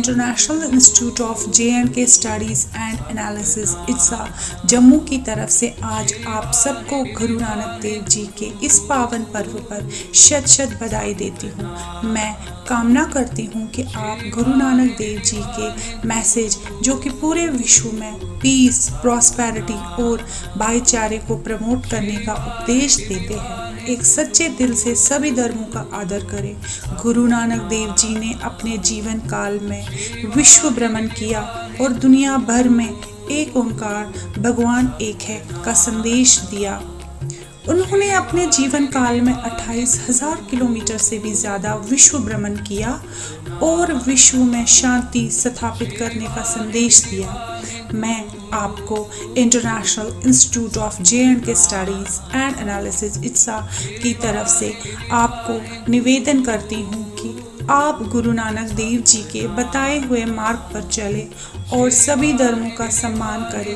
International institute of J&K studies and analysis इट्सा जम्मू की तरफ से आज आप सबको गुरु नानक देव जी के इस पावन पर्व पर शत शत बधाई देती हूँ। मैं कामना करती हूँ कि आप गुरु नानक देव जी के मैसेज जो कि पूरे विश्व में पीस, प्रॉस्पेरिटी और भाईचारे को प्रमोट करने का उपदेश देते हैं, एक सच्चे दिल से सभी धर्मों का आदर करें। गुरु नानक देव जी ने अपने जीवन काल में विश्व भ्रमण किया और दुनिया भर में एक ओंकार भगवान एक है का संदेश दिया। उन्होंने अपने जीवन काल में 28,000 किलोमीटर से भी ज़्यादा विश्व भ्रमण किया और विश्व में शांति स्थापित करने का संदेश दिया। मैं आपको international institute of J&K studies and analysis इट्सा की तरफ से आपको निवेदन करती हूँ कि आप गुरु नानक देव जी के बताए हुए मार्ग पर चलें और सभी धर्मों का सम्मान करें।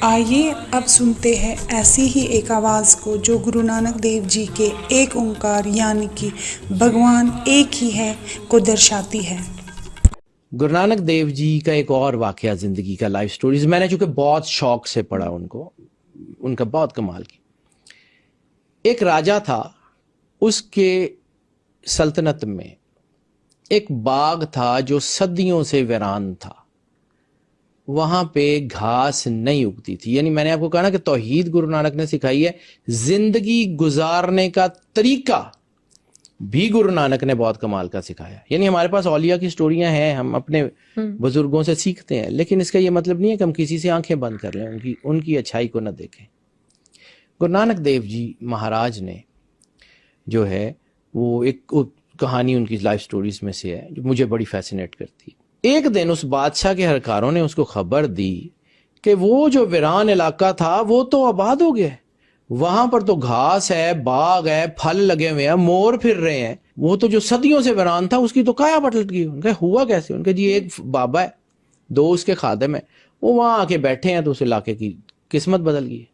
आइए अब सुनते हैं ऐसी ही एक आवाज़ को जो गुरु नानक देव जी के एक ओंकार यानी कि भगवान एक ही है को दर्शाती है। गुरु नानक देव जी का एक और वाकया जिंदगी का, लाइफ स्टोरीज मैंने चूंकि बहुत शौक से पढ़ा उनको, उनका बहुत कमाल की। एक राजा था, उसके सल्तनत में एक बाग था जो सदियों से वीरान था। वहां पे घास नहीं उगती थी। यानी मैंने आपको कहा ना कि तौहीद गुरु नानक ने सिखाई है, जिंदगी गुजारने का तरीका भी गुरु नानक ने बहुत कमाल का सिखाया। यानी हमारे पास औलिया की स्टोरियां हैं, हम अपने बुजुर्गों से सीखते हैं, लेकिन इसका यह मतलब नहीं है कि हम किसी से आंखें बंद कर लें, उनकी अच्छाई को न देखें। गुरु नानक देव जी महाराज ने जो है वो एक कहानी उनकी लाइफ स्टोरीज में से है जो मुझे बड़ी फैसिनेट करती है। एक दिन उस बादशाह के हरकारों ने उसको खबर दी कि वो जो वीरान इलाका था वो तो आबाद हो गया है, वहां पर तो घास है, बाग है, फल लगे हुए हैं, मोर फिर रहे हैं। वो तो जो सदियों से वीरान था उसकी तो काया पलट गई। उनका हुआ कैसे? उनके जी एक बाबा है, दो उसके खादिम है, वो वहां आके बैठे हैं तो उस इलाके की किस्मत बदल गई है।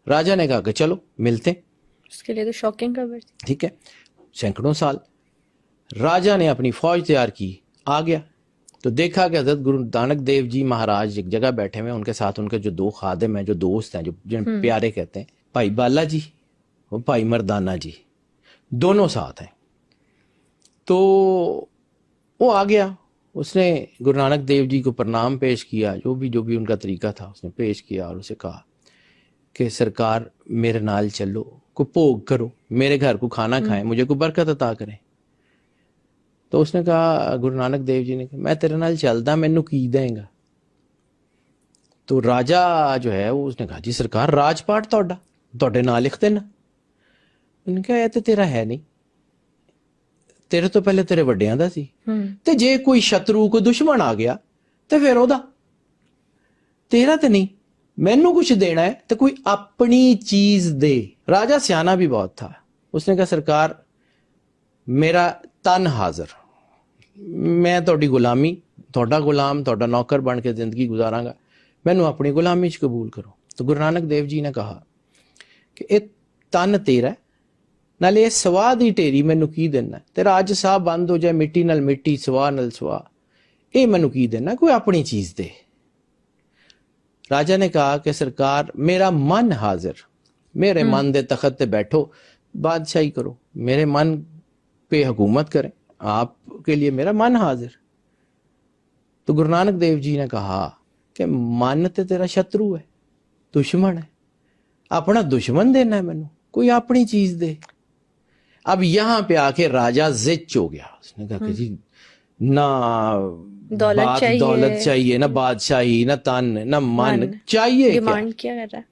राजा ने कहा कि चलो मिलते हैं। उसके लिए तो शॉकिंग खबर थी। ठीक है, सैकड़ों साल राजा ने अपनी फौज तैयार की, आ गया तो देखा कि हजरत गुरु नानक देव जी महाराज एक जगह बैठे हुए, उनके साथ उनके जो दो खादिम हैं, जो दोस्त हैं, जो जिन्हें प्यारे कहते हैं, भाई बाला जी और भाई मर्दाना जी, दोनों साथ हैं। तो वो आ गया, उसने गुरु नानक देव जी को प्रणाम पेश किया, जो भी उनका तरीका था उसने पेश किया और उसे कहा कि सरकार मेरे नाल चलो, को भोग करो, मेरे घर को खाना खाएं, मुझे को बरकत अता करें। तो उसने कहा, गुरु नानक देव जी ने कहा, मैं तेरे नाल चलदा, मैनू की देंगा? तो राजा जो है वो उसने कहा, जी सरकार राजपाट ਤੁਹਾਡੇ नाल लिख देना। उन्होंने कहा, यह तो तेरा है नहीं, तेरे तो पहले तेरे ਵੱਡਿਆਂ ਦਾ ਸੀ, ਤੇ ਜੇ कोई शत्रु कोई दुश्मन आ गया तो फिर ਉਹਦਾ, तेरा तो नहीं। मैनू कुछ देना है तो कोई अपनी चीज दे। राजा सियाना भी बहुत था, उसने कहा, सरकार मेरा तन हाजिर, मैं ਤੁਹਾਡੀ गुलामी, ਤੁਹਾਡਾ गुलाम, ਤੁਹਾਡਾ नौकर बन के जिंदगी गुजारांगा, मैनू अपनी गुलामी च कबूल करो। तो गुरु नानक देव जी ने कहा कि ये तन तेरा है, नाले ये सवाह दी ढेरी मैनू की देना, तेरा अज साह बंद हो जाए, मिट्टी नाल मिट्टी, सवाह नाल सवाह, ये मैनू की देना, कोई अपनी चीज दे। राजा ने कहा कि सरकार मेरा मन हाजिर, मेरे मन दे तखत पे बैठो, बादशाही करो, मेरे मन पे हुकूमत करें, आपके लिए मेरा मन हाजिर। तो गुरु नानक देव जी ने कहा कि मन ते तेरा शत्रु है, दुश्मन है, अपना दुश्मन देना है मैनू, कोई अपनी चीज दे। अब यहां पे आके राजा जिच हो गया, उसने कहा कि जी ना दौलत चाहिए, ना बादशाही, ना तन, ना मन चाहिए, डिमांड क्या कर रहा है?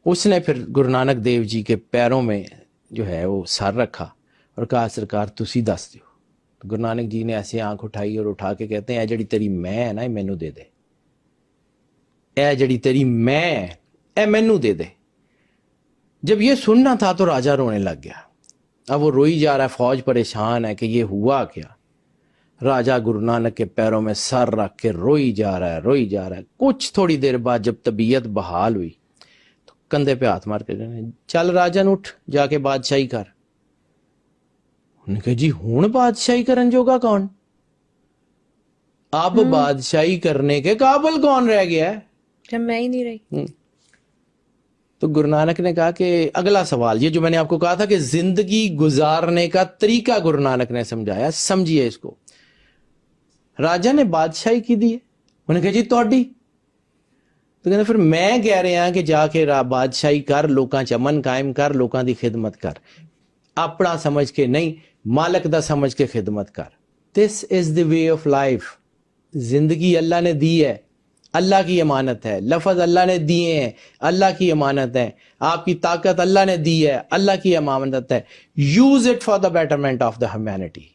उसने फिर गुरु नानक देव जी के पैरों में जो है वो सर रखा और कहा, सरकार तुसी दस दियो। तो गुरु नानक जी ने ऐसे आंख उठाई और उठा के कहते हैं, ए जड़ी तेरी मैं है ना, ये मैनू दे दे, ए जड़ी तेरी मैं ए मैनू दे दे। जब ये सुनना था तो राजा रोने लग गया। अब वो रोई जा रहा है, फौज परेशान है कि ये हुआ क्या। राजा गुरु नानक के पैरों में सर रख के रोई जा रहा है। कुछ थोड़ी देर बाद जब तबीयत बहाल हुई तो कंधे पे हाथ मार के कहने, चल राजन उठ, जाके बादशाही कर। उन्होंने कहा, जी हुण बादशाही करन जोगा कौन? अब बादशाही करने के काबिल कौन रह गया है? जब मैं ही नहीं रही। तो गुरु नानक ने कहा कि अगला सवाल, ये जो मैंने आपको कहा था कि जिंदगी गुजारने का तरीका गुरु नानक ने समझाया, समझिए इसको। राजा ने बादशाही की दी है, उन्हें कहा जी तोड़ी, तो कहते फिर मैं कह रहा कि जाके बादशाही कर, लोकां च अमन कायम कर, लोकां दी खिदमत कर, अपना समझ के नहीं, मालक दा समझ के खिदमत कर। This is the way of life. जिंदगी अल्लाह ने दी है, अल्लाह की अमानत है, लफ्ज अल्लाह ने दिए हैं, अल्लाह की अमानत है, आपकी ताकत अल्लाह ने दी है, अल्लाह की अमानत है। Use it for the betterment of the humanity.